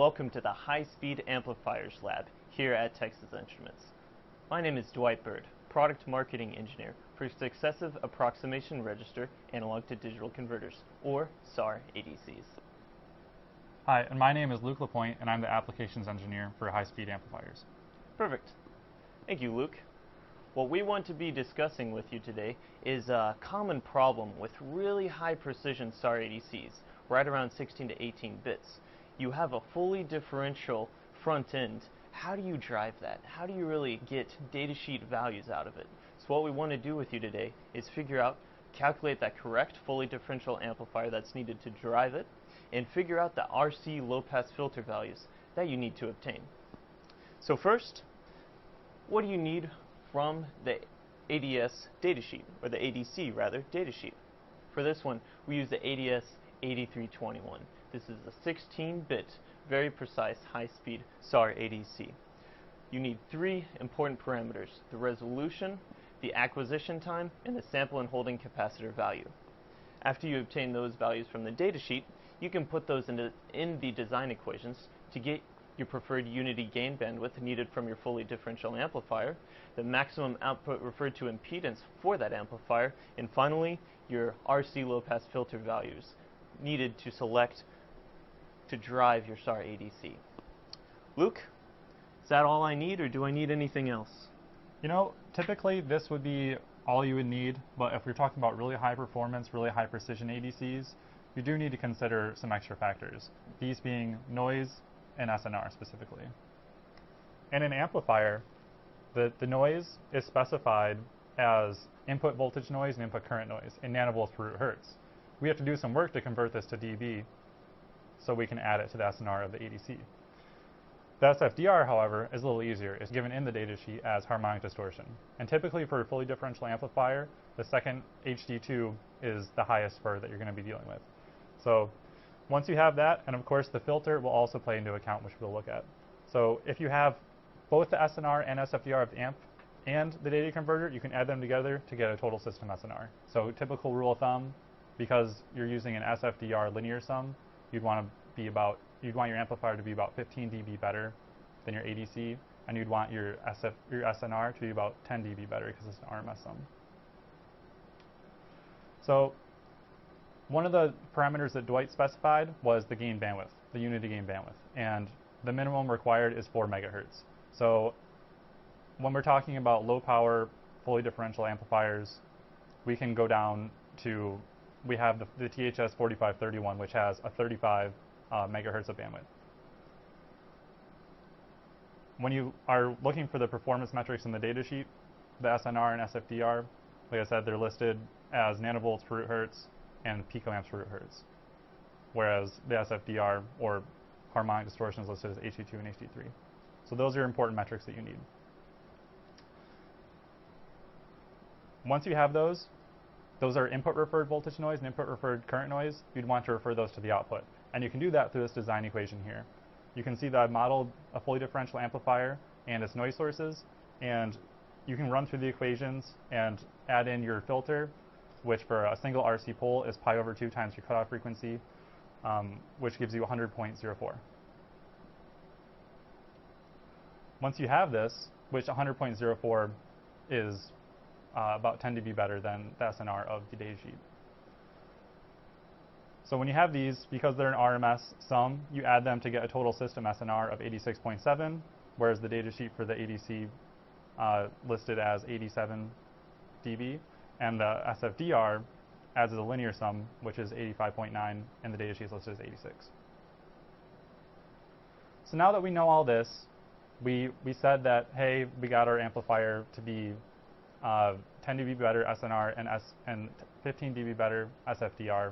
welcome to the High-Speed Amplifiers Lab here at Texas Instruments. My name is Dwight Bird, Product Marketing Engineer for Successive Approximation Register Analog to Digital Converters, or SAR ADCs. Hi, and my name is Luke LaPointe, and I'm the Applications Engineer for High-Speed Amplifiers. Perfect. Thank you, Luke. What we want to be discussing with you today is a common problem with really high precision SAR ADCs, right around 16 to 18 bits. You have a fully differential front end. How do you drive that? How do you really get datasheet values out of it? So what we want to do with you today is calculate that correct fully differential amplifier that's needed to drive it, and figure out the R-C low-pass filter values that you need to obtain. So first, what do you need from the ADS datasheet, or the ADC rather, datasheet? For this one, we use the ADS 8321. This is a 16-bit, very precise, high-speed SAR ADC. You need three important parameters: the resolution, the acquisition time, and the sample and holding capacitor value. After you obtain those values from the datasheet, you can put those in the design equations to get your preferred unity gain bandwidth needed from your fully differential amplifier, the maximum output referred to impedance for that amplifier, and finally, your RC low-pass filter values needed to select to drive your SAR ADC. Luke, is that all I need, or do I need anything else? You know, typically this would be all you would need, but if we're talking about really high performance, really high precision ADCs, you do need to consider some extra factors, these being noise and SNR specifically. In an amplifier, the noise is specified as input voltage noise and input current noise in nanovolts per root hertz. We have to do some work to convert this to dB so we can add it to the SNR of the ADC. The SFDR, however, is a little easier. It's given in the datasheet as harmonic distortion. And typically for a fully differential amplifier, the second HD2 is the highest spur that you're going to be dealing with. So once you have that, and of course the filter will also play into account, which we'll look at. So if you have both the SNR and SFDR of the amp and the data converter, you can add them together to get a total system SNR. So typical rule of thumb, because you're using an SFDR linear sum, you'd want your amplifier to be about 15 dB better than your ADC, and you'd want your SNR to be about 10 dB better because it's an RMS sum. So one of the parameters that Dwight specified was the gain bandwidth, the unity gain bandwidth, and the minimum required is 4 megahertz. So when we're talking about low power, fully differential amplifiers, we can go down to, we have the THS 4531, which has a 35 megahertz of bandwidth. When you are looking for the performance metrics in the datasheet, the SNR and SFDR, like I said, they're listed as nanovolts per root hertz and picoamps per root hertz, whereas the SFDR, or harmonic distortion, is listed as HD2 and HD3. So those are important metrics that you need. Once you have those are input referred voltage noise and input referred current noise. You'd want to refer those to the output. And you can do that through this design equation here. You can see that I've modeled a fully differential amplifier and its noise sources, and you can run through the equations and add in your filter, which for a single RC pole is pi over 2 times your cutoff frequency, which gives you 100.04. Once you have this, which 100.04 is about 10 dB better than the SNR of the datasheet. So when you have these, because they're an RMS sum, you add them to get a total system SNR of 86.7, whereas the datasheet for the ADC listed as 87 dB, and the SFDR adds as a linear sum, which is 85.9, and the datasheet is listed as 86. So now that we know all this, we said that, hey, we got our amplifier to be 10 dB better SNR and 15 dB better SFDR.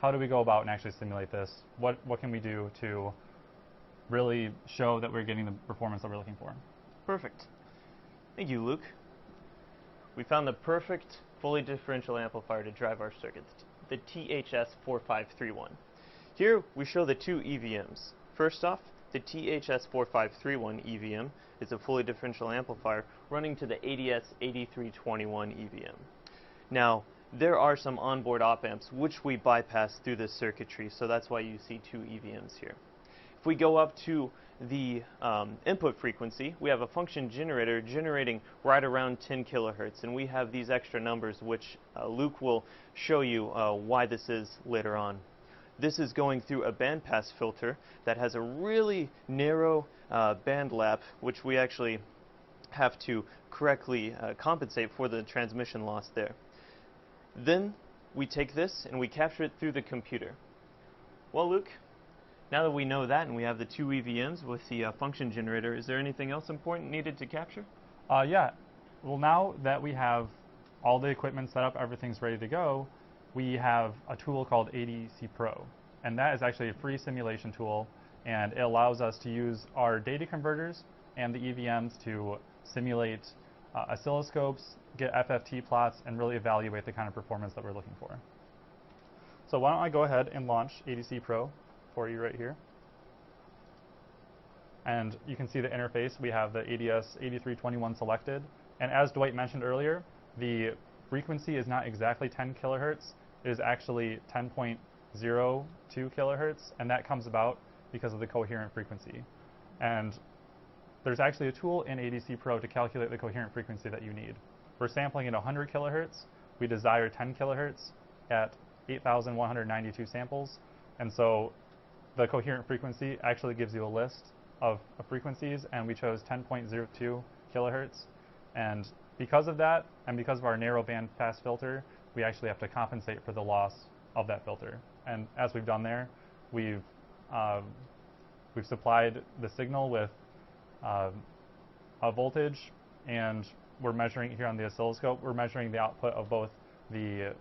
How do we go about and actually simulate this? What can we do to really show that we're getting the performance that we're looking for? Perfect. Thank you, Luke. We found the perfect fully differential amplifier to drive our circuits, the THS 4531. Here we show the two EVMs. First off, the THS 4531 EVM is a fully differential amplifier running to the ADS 8321 EVM. Now, there are some onboard op amps which we bypass through this circuitry, so that's why you see two EVMs here. If we go up to the input frequency, we have a function generator generating right around 10 kilohertz, and we have these extra numbers which Luke will show you why this is later on. This is going through a bandpass filter that has a really narrow band lap, which we actually have to correctly compensate for the transmission loss there. Then we take this and we capture it through the computer. Well, Luke, now that we know that and we have the two EVMs with the function generator, is there anything else important needed to capture? Yeah. Well, now that we have all the equipment set up, everything's ready to go, we have a tool called ADC Pro. And that is actually a free simulation tool, and it allows us to use our data converters and the EVMs to simulate oscilloscopes, get FFT plots, and really evaluate the kind of performance that we're looking for. So why don't I go ahead and launch ADC Pro for you right here. And you can see the interface. We have the ADS 8321 selected. And as Dwight mentioned earlier, the frequency is not exactly 10 kilohertz. It is actually 10.02 kilohertz, and that comes about because of the coherent frequency. And there's actually a tool in ADC Pro to calculate the coherent frequency that you need. We're sampling at 100 kilohertz. We desire 10 kilohertz at 8,192 samples. And so the coherent frequency actually gives you a list of frequencies, and we chose 10.02 kilohertz. And because of that, and because of our narrow band pass filter, we actually have to compensate for the loss of that filter. And as we've done there, we've supplied the signal with a voltage, and we're measuring here on the oscilloscope. We're measuring the output of both the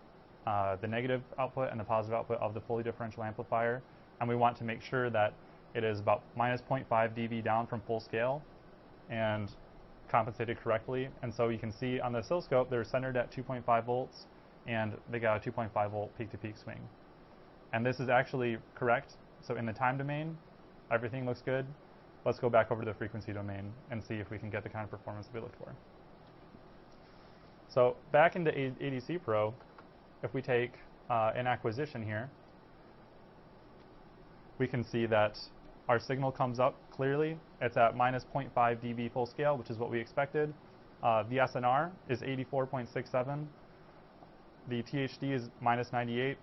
negative output and the positive output of the fully differential amplifier, and we want to make sure that it is about minus 0.5 dB down from full scale and compensated correctly. And so you can see on the oscilloscope they're centered at 2.5 volts, and they got a 2.5 volt peak-to-peak swing. And this is actually correct. So in the time domain, everything looks good. Let's go back over to the frequency domain and see if we can get the kind of performance we look for. So back into ADC Pro, if we take an acquisition here, we can see that our signal comes up clearly. It's at minus 0.5 dB full scale, which is what we expected. The SNR is 84.67. The THD is minus 98.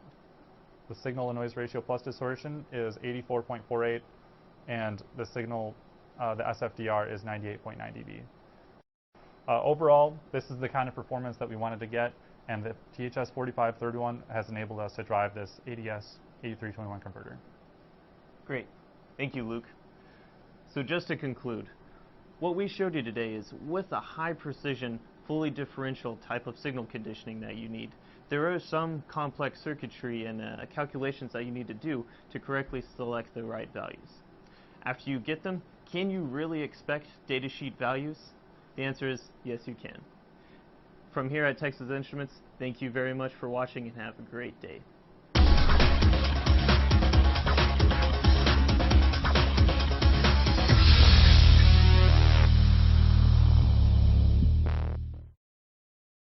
The signal to noise ratio plus distortion is 84.48, and the signal, the SFDR, is 98.9 dB. Overall, this is the kind of performance that we wanted to get, and the THS4531 has enabled us to drive this ADS 8321 converter. Great. Thank you, Luke. So just to conclude, what we showed you today is with a high precision, fully differential type of signal conditioning that you need, there are some complex circuitry and calculations that you need to do to correctly select the right values. After you get them, can you really expect datasheet values? The answer is yes, you can. From here at Texas Instruments, thank you very much for watching and have a great day.